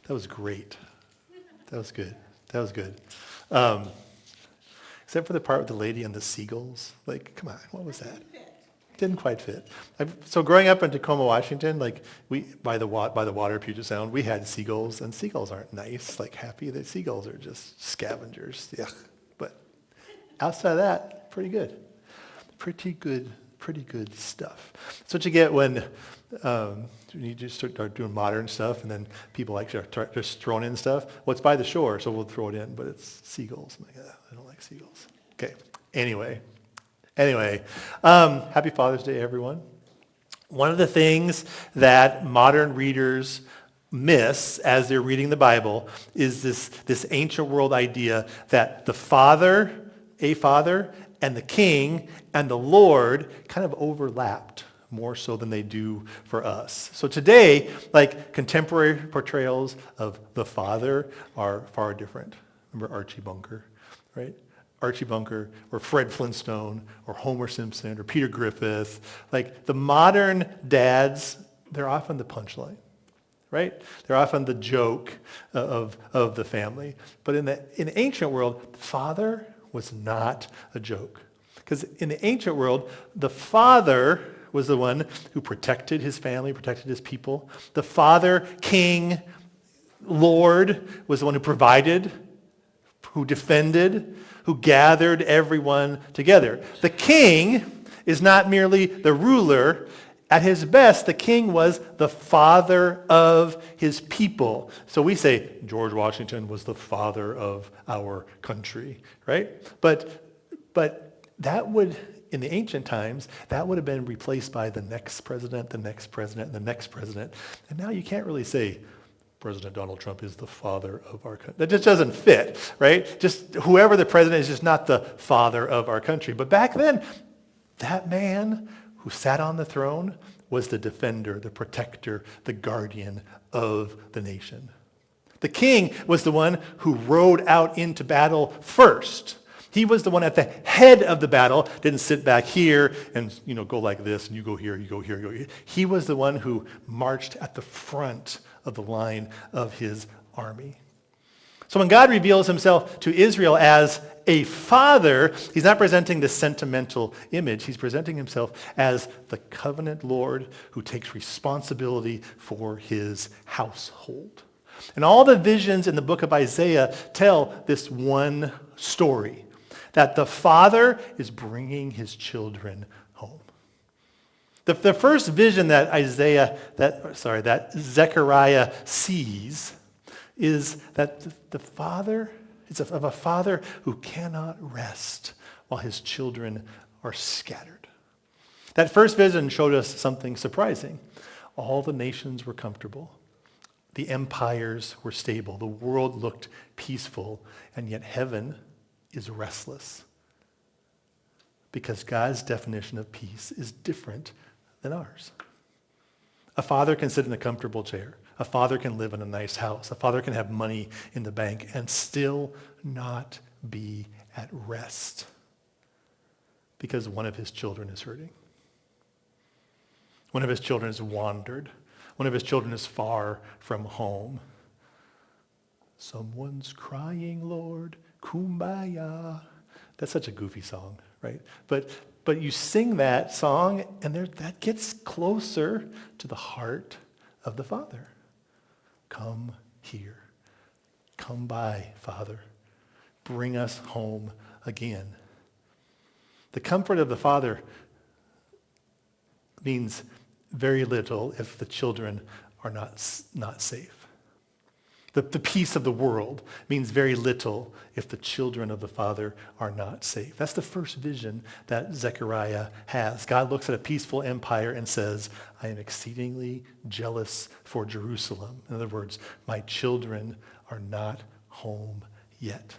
That was great. That was good. That was good. Except for the part with the lady and the seagulls. Like, come on, what was that? Didn't quite fit. So growing up in Tacoma, Washington, like we by the water, Puget Sound, we had seagulls, and seagulls aren't nice, like happy. The seagulls are just scavengers. Yeah, but outside of that, pretty good, pretty good stuff. That's what you get when you just start doing modern stuff, and then people like start just throwing in stuff. Well, it's by the shore, so we'll throw it in, but it's seagulls. I'm like, I don't like seagulls. Okay. Anyway, happy Father's Day, everyone. One of the things that modern readers miss as they're reading the Bible is this ancient world idea that the Father, a Father, and the King and the Lord kind of overlapped more so than they do for us. So today, like contemporary portrayals of the Father are far different. Remember Archie Bunker, right? Archie Bunker, or Fred Flintstone, or Homer Simpson, or Peter Griffith. Like the modern dads, they're often the punchline, right? They're often the joke of the family. But in the ancient world, father was not a joke. Because in the ancient world, the father was the one who protected his family, protected his people. The father, king, Lord, was the one who provided, who defended, who gathered everyone together. The king is not merely the ruler. At his best, the king was the father of his people. So we say George Washington was the father of our country, right? But that would, in the ancient times, that would have been replaced by the next president, the next president, and the next president. And now you can't really say President Donald Trump is the father of our country. That just doesn't fit, right? Just whoever the president is just not the father of our country. But back then, that man who sat on the throne was the defender, the protector, the guardian of the nation. The king was the one who rode out into battle first. He was the one at the head of the battle, didn't sit back here and go like this, and you go here, you go here, you go here. He was the one who marched at the front of the line of his army. So when God reveals himself to Israel as a father, he's not presenting this sentimental image. He's presenting himself as the covenant Lord who takes responsibility for his household. And all the visions in the book of Isaiah tell this one story, that the father is bringing his children home. The first vision that Zechariah sees is that the father is of a father who cannot rest while his children are scattered. That first vision showed us something surprising. All the nations were comfortable. The empires were stable. The world looked peaceful, and yet heaven is restless because God's definition of peace is different than ours. A father can sit in a comfortable chair. A father can live in a nice house. A father can have money in the bank and still not be at rest because one of his children is hurting. One of his children has wandered. One of his children is far from home. Someone's crying, Lord, kumbaya. That's such a goofy song, right? But you sing that song, and that gets closer to the heart of the Father. Come here. Come by, Father. Bring us home again. The comfort of the Father means very little if the children are not safe. The peace of the world means very little if the children of the Father are not safe. That's the first vision that Zechariah has. God looks at a peaceful empire and says, I am exceedingly jealous for Jerusalem. In other words, my children are not home yet.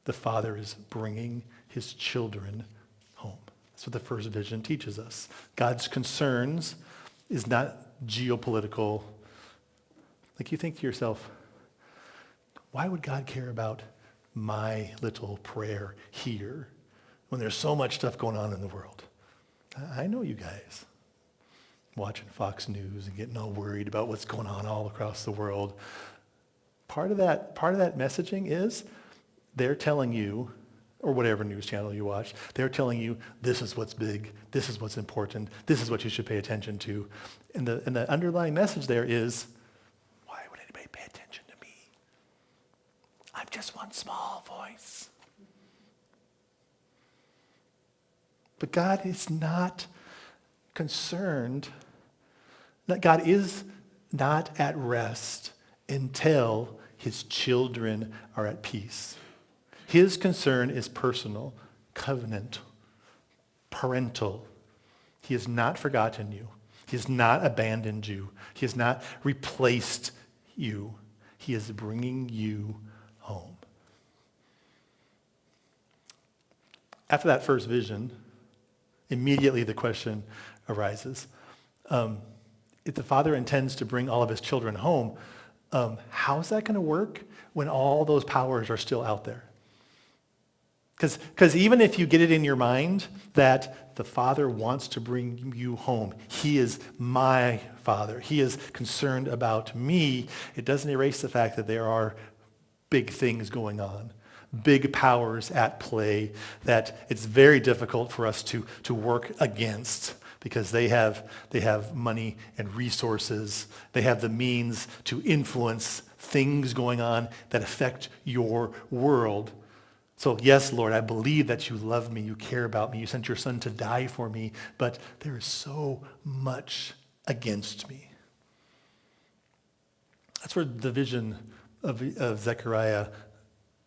The Father is bringing his children home. That's what the first vision teaches us. God's concerns is not geopolitical. Like you think to yourself, why would God care about my little prayer here when there's so much stuff going on in the world? I know you guys. watching Fox News and getting all worried about what's going on all across the world. Part of that messaging is they're telling you, or whatever news channel you watch, they're telling you this is what's big, this is what's important, this is what you should pay attention to. And the underlying message there is, why would anybody pay attention to me? I'm just one small voice. But God is not concerned, that God is not at rest until his children are at peace. His concern is personal, covenant, parental. He has not forgotten you. He has not abandoned you. He has not replaced you. He is bringing you home. After that first vision, immediately the question arises. If the father intends to bring all of his children home, how's that going to work when all those powers are still out there? Because even if you get it in your mind that the Father wants to bring you home, he is my Father, he is concerned about me, it doesn't erase the fact that there are big things going on, big powers at play that it's very difficult for us to work against because they have money and resources. They have the means to influence things going on that affect your world. So yes, Lord, I believe that you love me, you care about me, you sent your son to die for me, but there is so much against me. That's where the vision of Zechariah,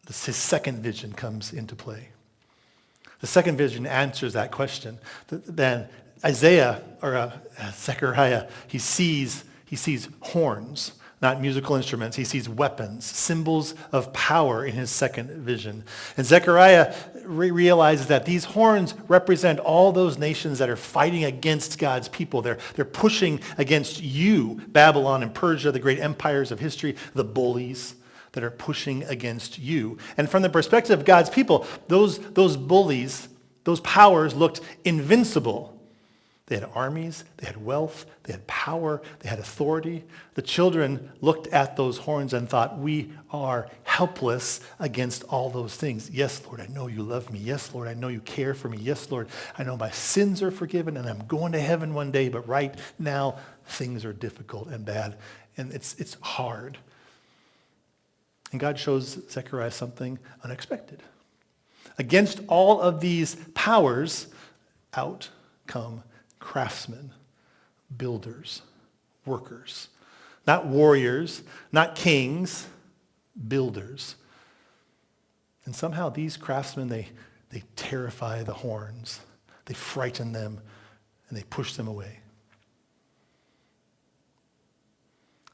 his second vision, comes into play. The second vision answers that question. Then Zechariah, he sees horns, not musical instruments. He sees weapons, symbols of power in his second vision. And Zechariah realizes that these horns represent all those nations that are fighting against God's people. They're pushing against you, Babylon and Persia, the great empires of history, the bullies that are pushing against you. And from the perspective of God's people, those bullies, those powers looked invincible. They had armies, they had wealth, they had power, they had authority. The children looked at those horns and thought, we are helpless against all those things. Yes, Lord, I know you love me. Yes, Lord, I know you care for me. Yes, Lord, I know my sins are forgiven and I'm going to heaven one day, but right now things are difficult and bad and it's hard. And God shows Zechariah something unexpected. Against all of these powers, out come craftsmen, builders, workers. Not warriors, not kings, builders. And somehow these craftsmen, they terrify the horns. They frighten them and they push them away.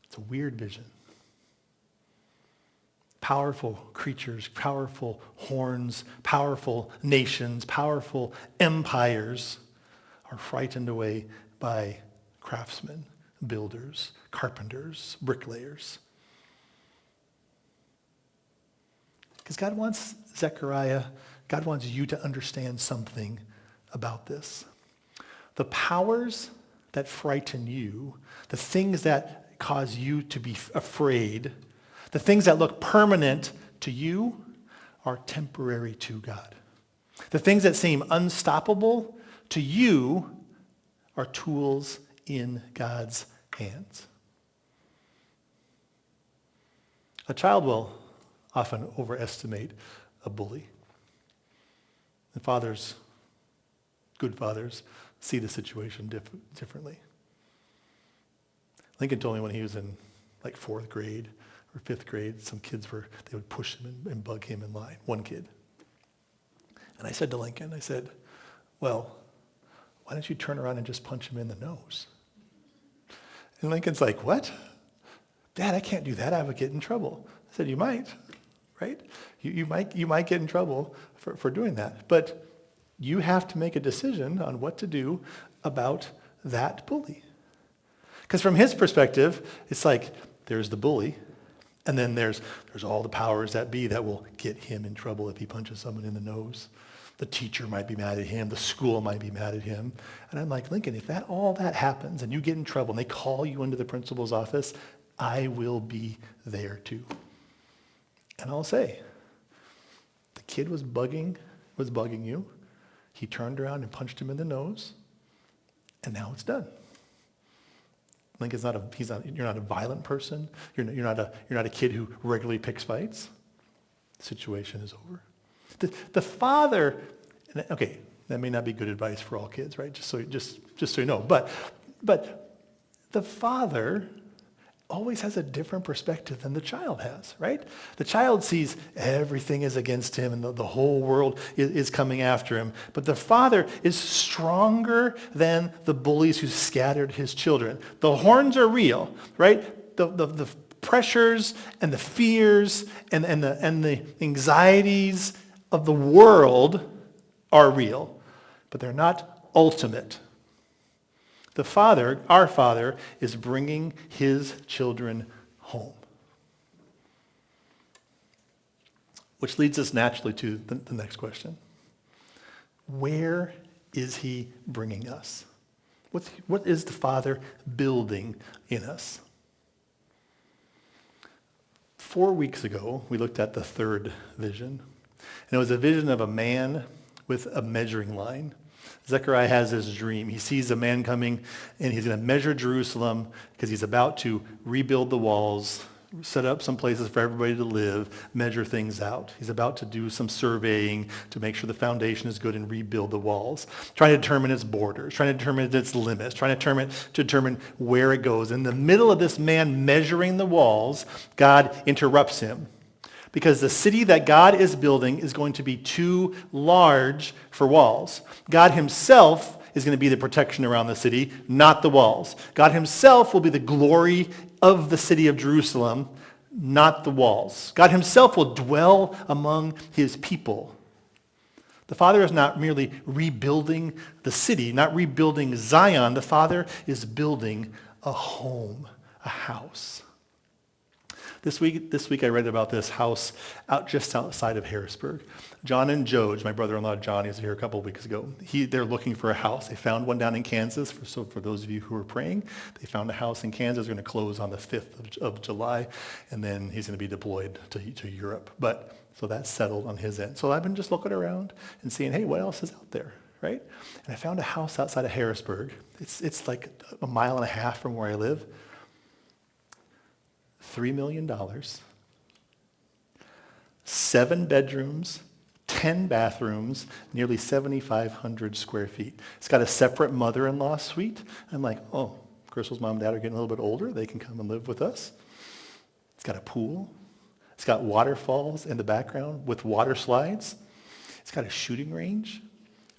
It's a weird vision. Powerful creatures, powerful horns, powerful nations, powerful empires are frightened away by craftsmen, builders, carpenters, bricklayers. Because God wants Zechariah, God wants you to understand something about this. The powers that frighten you, the things that cause you to be afraid, the things that look permanent to you are temporary to God. The things that seem unstoppable to you are tools in God's hands. A child will often overestimate a bully. And good fathers, see the situation differently. Lincoln told me when he was in like 4th grade or 5th grade, some kids they would push him and bug him in line, one kid. And I said to Lincoln, well, why don't you turn around and just punch him in the nose? And Lincoln's like, what? Dad, I can't do that. I would get in trouble. I said, you might, right? You might get in trouble for doing that. But you have to make a decision on what to do about that bully. Because from his perspective, it's like there's the bully, and then there's all the powers that be that will get him in trouble if he punches someone in the nose. The teacher might be mad at him. The school might be mad at him. And I'm like, Lincoln, if all that happens and you get in trouble and they call you into the principal's office, I will be there too. And I'll say, the kid was bugging you. He turned around and punched him in the nose, and now it's done. Lincoln's you're not a violent person. You're not a kid who regularly picks fights. The situation is over. The father, okay, that may not be good advice for all kids, right? Just so you know. But the father always has a different perspective than the child has, right? The child sees everything is against him and the whole world is coming after him. But the father is stronger than the bullies who scattered his children. The horns are real, right? The pressures and the fears and the anxieties of the world are real, but they're not ultimate. The Father, our Father, is bringing his children home. Which leads us naturally to the next question. Where is he bringing us? What is the Father building in us? 4 weeks ago, we looked at the third vision. And it was a vision of a man with a measuring line. Zechariah has this dream. He sees a man coming, and he's going to measure Jerusalem because he's about to rebuild the walls, set up some places for everybody to live, measure things out. He's about to do some surveying to make sure the foundation is good and rebuild the walls, trying to determine its borders, trying to determine its limits, trying to determine where it goes. In the middle of this man measuring the walls, God interrupts him. Because the city that God is building is going to be too large for walls. God himself is going to be the protection around the city, not the walls. God himself will be the glory of the city of Jerusalem, not the walls. God himself will dwell among his people. The Father is not merely rebuilding the city, not rebuilding Zion. The Father is building a home, a house. This week I read about this house just outside of Harrisburg. John and Joe, my brother-in-law John, he was here a couple of weeks ago. They're looking for a house. They found one down in Kansas. So for those of you who are praying, they found a house in Kansas. They're going to close on the 5th of July, and then he's going to be deployed to Europe. So that's settled on his end. So I've been just looking around and seeing, hey, what else is out there, right? And I found a house outside of Harrisburg. It's like a mile and a half from where I live. $3 million, 7 bedrooms, 10 bathrooms, nearly 7,500 square feet. It's got a separate mother-in-law suite. I'm like, oh, Crystal's mom and dad are getting a little bit older. They can come and live with us. It's got a pool. It's got waterfalls in the background with water slides. It's got a shooting range,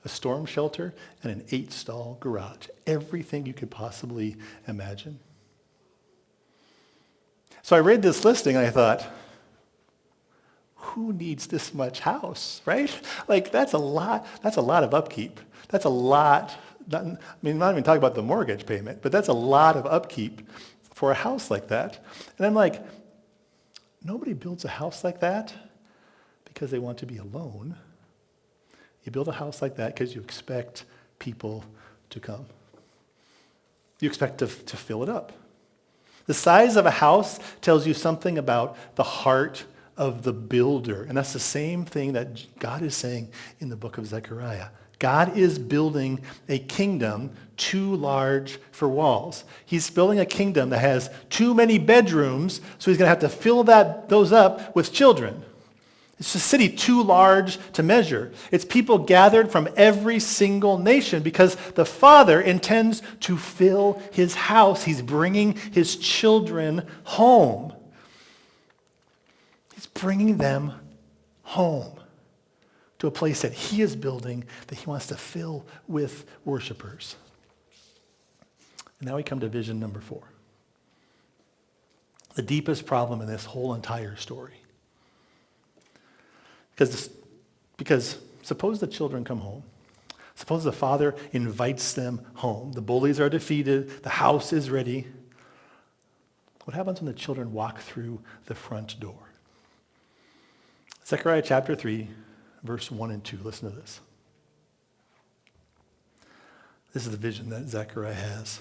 a storm shelter, and an 8-stall garage. Everything you could possibly imagine. So I read this listing and I thought, who needs this much house, right? Like that's a lot of upkeep. That's a lot, not even talking about the mortgage payment, but that's a lot of upkeep for a house like that. And I'm like, nobody builds a house like that because they want to be alone. You build a house like that because you expect people to come. You expect to fill it up. The size of a house tells you something about the heart of the builder. And that's the same thing that God is saying in the book of Zechariah. God is building a kingdom too large for walls. He's building a kingdom that has too many bedrooms, so he's going to have to fill those up with children. It's a city too large to measure. It's people gathered from every single nation because the Father intends to fill his house. He's bringing his children home. He's bringing them home to a place that he is building that he wants to fill with worshipers. And now we come to vision number 4. The deepest problem in this whole entire story. Because suppose the children come home. Suppose the Father invites them home. The bullies are defeated. The house is ready. What happens when the children walk through the front door? Zechariah chapter 3, verse 1 and 2. Listen to this. This is the vision that Zechariah has.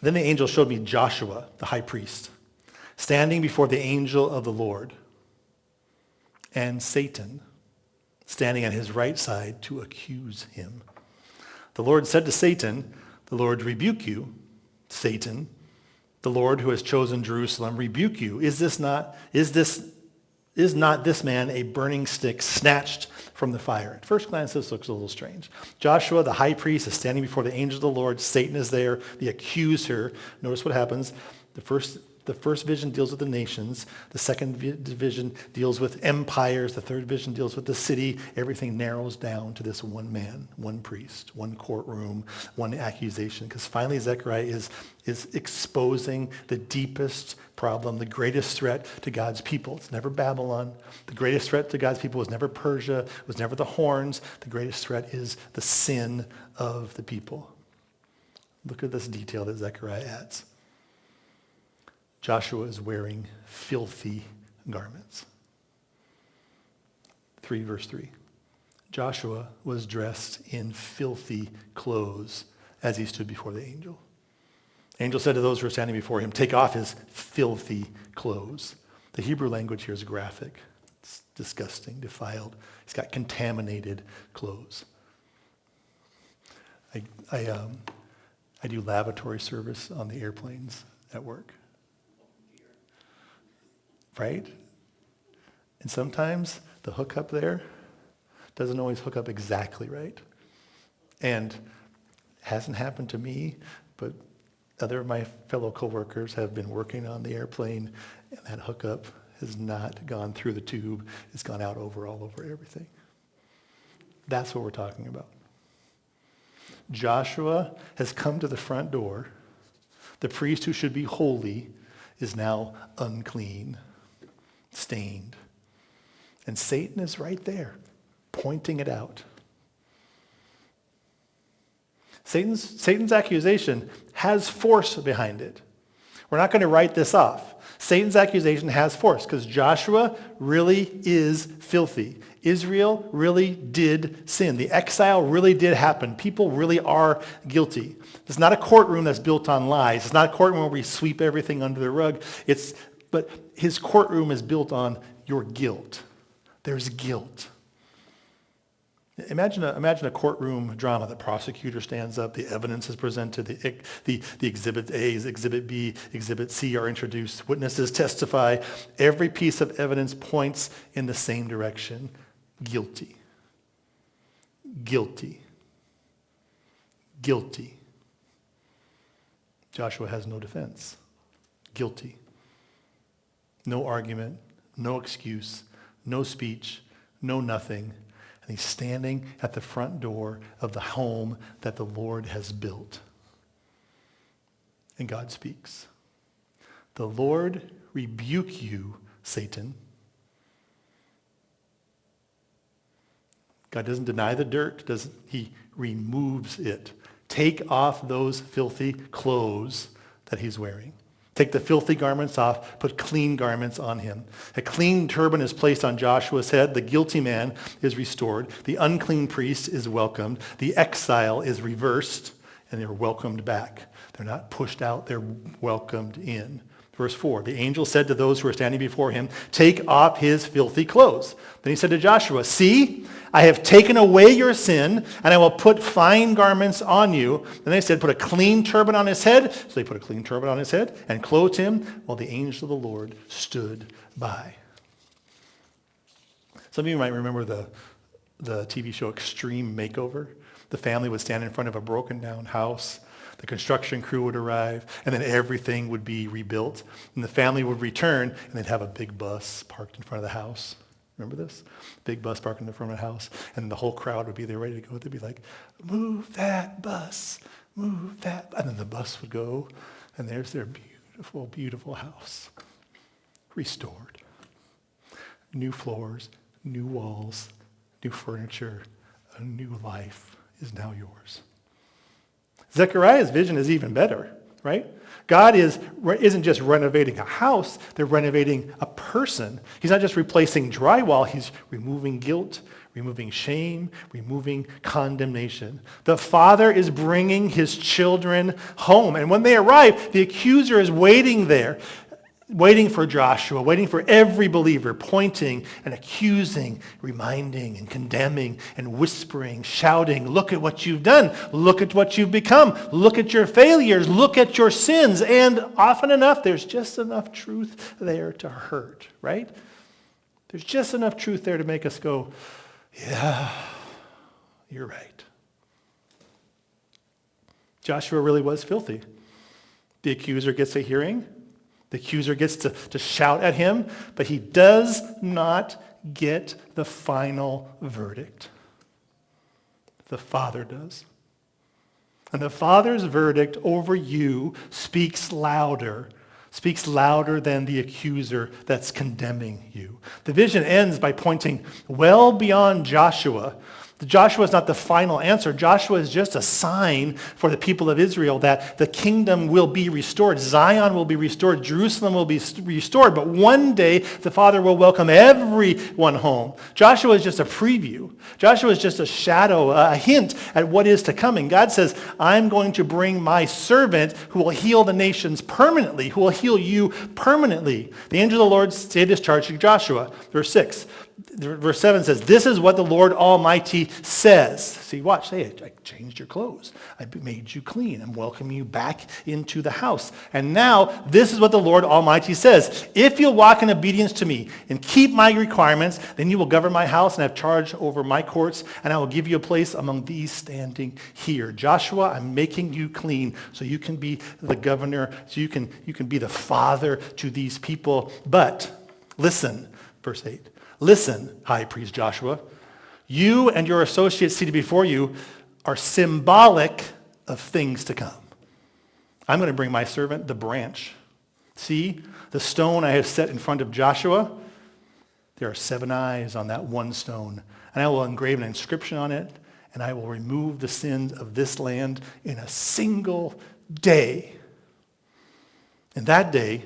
Then the angel showed me Joshua, the high priest, standing before the angel of the Lord, and Satan standing on his right side to accuse him. The Lord said to Satan, "The Lord rebuke you, Satan. The Lord who has chosen Jerusalem rebuke you. Is not this man a burning stick snatched from the fire?" At first glance, this looks a little strange. Joshua, the high priest, is standing before the angel of the Lord. Satan is there, the accuser. Notice what happens. The first vision deals with the nations. The second vision deals with empires. The third vision deals with the city. Everything narrows down to this one man, one priest, one courtroom, one accusation. Because finally Zechariah is exposing the deepest problem, the greatest threat to God's people. It's never Babylon. The greatest threat to God's people was never Persia, was never the horns. The greatest threat is the sin of the people. Look at this detail that Zechariah adds. Joshua is wearing filthy garments. 3 verse 3. Joshua was dressed in filthy clothes as he stood before the angel. The angel said to those who were standing before him, "Take off his filthy clothes." The Hebrew language here is graphic. It's disgusting, defiled. He's got contaminated clothes. I do lavatory service on the airplanes at work. Right? And sometimes the hookup there doesn't always hook up exactly right. And it hasn't happened to me, but other of my fellow coworkers have been working on the airplane, and that hookup has not gone through the tube. It's gone out all over everything. That's what we're talking about. Joshua has come to the front door. The priest who should be holy is now unclean, stained. And Satan is right there, pointing it out. Satan's accusation has force behind it. We're not going to write this off. Satan's accusation has force because Joshua really is filthy. Israel really did sin. The exile really did happen. People really are guilty. It's not a courtroom that's built on lies. It's not a courtroom where we sweep everything under the rug. But his courtroom is built on your guilt. There's guilt. Imagine a courtroom drama. The prosecutor stands up, the evidence is presented, the exhibit A, exhibit B, exhibit C are introduced, witnesses testify. Every piece of evidence points in the same direction. Guilty. Guilty. Guilty. Joshua has no defense. Guilty. No argument, no excuse, no speech, no nothing. And he's standing at the front door of the home that the Lord has built. And God speaks. "The Lord rebuke you, Satan." God doesn't deny the dirt, he removes it. Take off those filthy clothes that he's wearing. Take the filthy garments off, put clean garments on him. A clean turban is placed on Joshua's head. The guilty man is restored. The unclean priest is welcomed. The exile is reversed, and they're welcomed back. They're not pushed out, they're welcomed in. Verse 4, the angel said to those who were standing before him, "Take off his filthy clothes." Then he said to Joshua, "See, I have taken away your sin, and I will put fine garments on you." Then they said, "Put a clean turban on his head." So they put a clean turban on his head and clothed him while the angel of the Lord stood by. Some of you might remember the TV show Extreme Makeover. The family would stand in front of a broken down house. The construction crew would arrive, and then everything would be rebuilt. And the family would return, and they'd have a big bus parked in front of the house. Remember this? Big bus parked in the front of the house, and the whole crowd would be there ready to go. They'd be like, "Move that bus, move that." And then the bus would go, and there's their beautiful, beautiful house. Restored. New floors, new walls, new furniture, a new life is now yours. Zechariah's vision is even better. right? God isn't just renovating a house, they're renovating a person. He's not just replacing drywall, he's removing guilt, removing shame, removing condemnation. The Father is bringing his children home. And when they arrive, the accuser is waiting there, waiting for Joshua, waiting for every believer, pointing and accusing, reminding and condemning and whispering, shouting, look at what you've done. Look at what you've become. Look at your failures. Look at your sins. And often enough, there's just enough truth there to hurt, right? There's just enough truth there to make us go, yeah, you're right. Joshua really was filthy. The accuser gets a hearing. The accuser gets to shout at him, but he does not get the final verdict. The Father does. And the Father's verdict over you speaks louder than the accuser that's condemning you. The vision ends by pointing well beyond Joshua. Joshua is not the final answer. Joshua is just a sign for the people of Israel that the kingdom will be restored. Zion will be restored. Jerusalem will be restored. But one day, the Father will welcome everyone home. Joshua is just a preview. Joshua is just a shadow, a hint at what is to come. And God says, I'm going to bring my servant who will heal the nations permanently, who will heal you permanently. The angel of the Lord gave this charge to Joshua. Verse 6. Verse 7 says, this is what the Lord Almighty says. See, watch, say, I changed your clothes. I made you clean. I'm welcoming you back into the house. And now, this is what the Lord Almighty says. If you'll walk in obedience to me and keep my requirements, then you will govern my house and have charge over my courts, and I will give you a place among these standing here. Joshua, I'm making you clean so you can be the governor, so you can be the father to these people. But listen, verse 8. Listen, high priest Joshua, you and your associates seated before you are symbolic of things to come. I'm going to bring my servant, the branch. See, the stone I have set in front of Joshua, there are 7 eyes on that one stone, and I will engrave an inscription on it, and I will remove the sins of this land in a single day. In that day,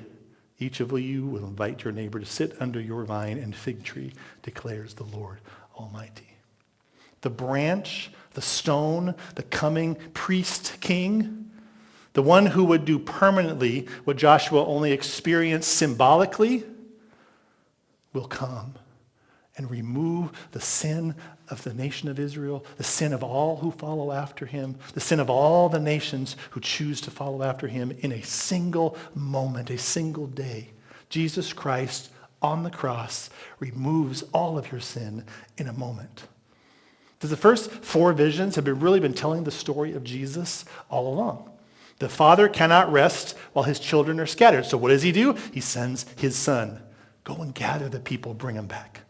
each of you will invite your neighbor to sit under your vine and fig tree, declares the Lord Almighty. The branch, the stone, the coming priest king, the one who would do permanently what Joshua only experienced symbolically, will come and remove the sin of the nation of Israel, the sin of all who follow after him, the sin of all the nations who choose to follow after him in a single moment, a single day. Jesus Christ on the cross removes all of your sin in a moment. The first 4 visions have really been telling the story of Jesus all along. The Father cannot rest while his children are scattered. So what does he do? He sends his Son. Go and gather the people, bring them back.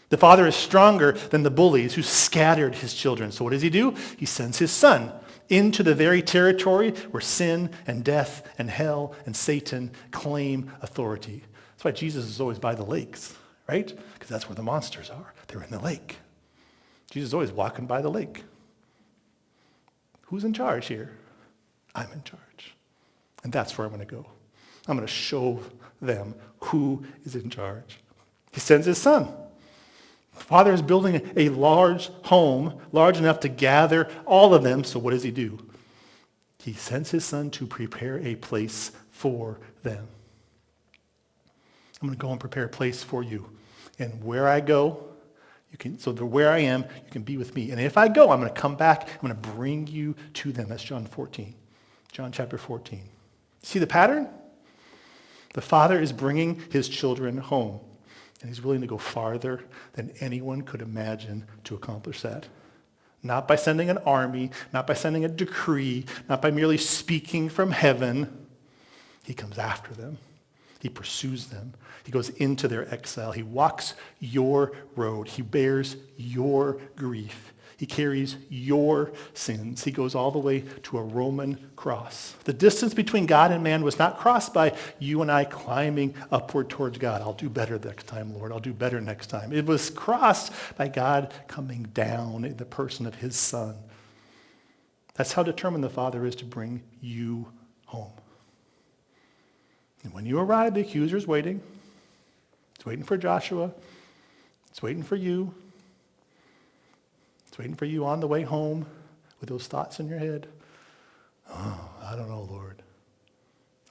The Father is stronger than the bullies who scattered his children. So what does he do? He sends his Son into the very territory where sin and death and hell and Satan claim authority. That's why Jesus is always by the lakes, right? Because that's where the monsters are. They're in the lake. Jesus is always walking by the lake. Who's in charge here? I'm in charge. And that's where I'm going to go. I'm going to show them who is in charge. He sends his Son. The Father is building a large home, large enough to gather all of them. So what does he do? He sends his Son to prepare a place for them. I'm going to go and prepare a place for you. And where I go, where I am, you can be with me. And if I go, I'm going to come back. I'm going to bring you to them. That's John 14. John chapter 14. See the pattern? The Father is bringing his children home. And he's willing to go farther than anyone could imagine to accomplish that. Not by sending an army, not by sending a decree, not by merely speaking from heaven. He comes after them. He pursues them. He goes into their exile. He walks your road. He bears your grief. He carries your sins. He goes all the way to a Roman cross. The distance between God and man was not crossed by you and I climbing upward towards God. I'll do better next time, Lord. I'll do better next time. It was crossed by God coming down in the person of his Son. That's how determined the Father is to bring you home. And when you arrive, the accuser's waiting. It's waiting for Joshua. It's waiting for you. It's waiting for you on the way home with those thoughts in your head. Oh, I don't know, Lord.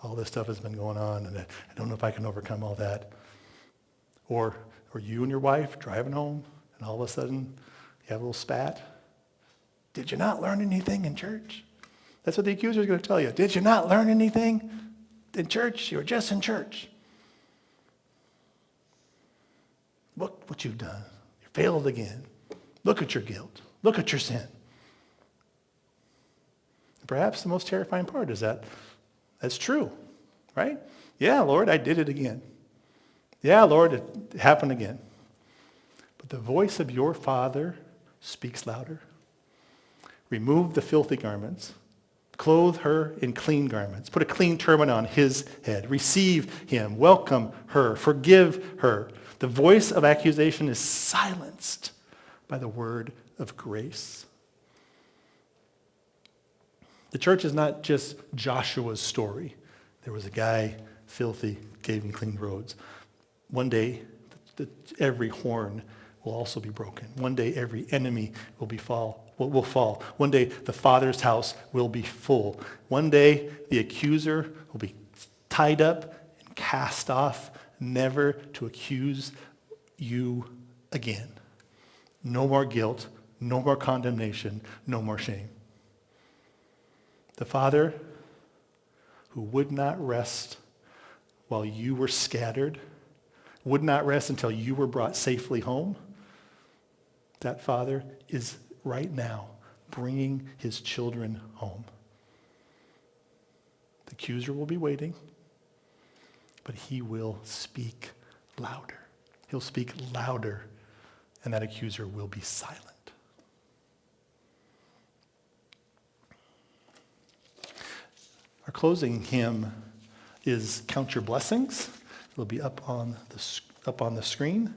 All this stuff has been going on, and I don't know if I can overcome all that. Or you and your wife driving home, and all of a sudden you have a little spat. Did you not learn anything in church? That's what the accuser is going to tell you. Did you not learn anything in church? You were just in church. Look what you've done. You failed again. Look at your guilt. Look at your sin. Perhaps the most terrifying part is that that's true, right? Yeah, Lord, I did it again. Yeah, Lord, it happened again. But the voice of your Father speaks louder. Remove the filthy garments. Clothe her in clean garments. Put a clean turban on his head. Receive him. Welcome her. Forgive her. The voice of accusation is silenced by the word of grace. The church is not just Joshua's story. There was a guy, filthy, gave him clean roads. One day, every horn will also be broken. One day, every enemy will fall. One day, the Father's house will be full. One day, the accuser will be tied up and cast off, never to accuse you again. No more guilt, no more condemnation, no more shame. The Father who would not rest while you were scattered, would not rest until you were brought safely home, that Father is right now bringing his children home. The accuser will be waiting, but he will speak louder. He'll speak louder, and that accuser will be silent. Our closing hymn is Count Your Blessings. It'll be up on the screen.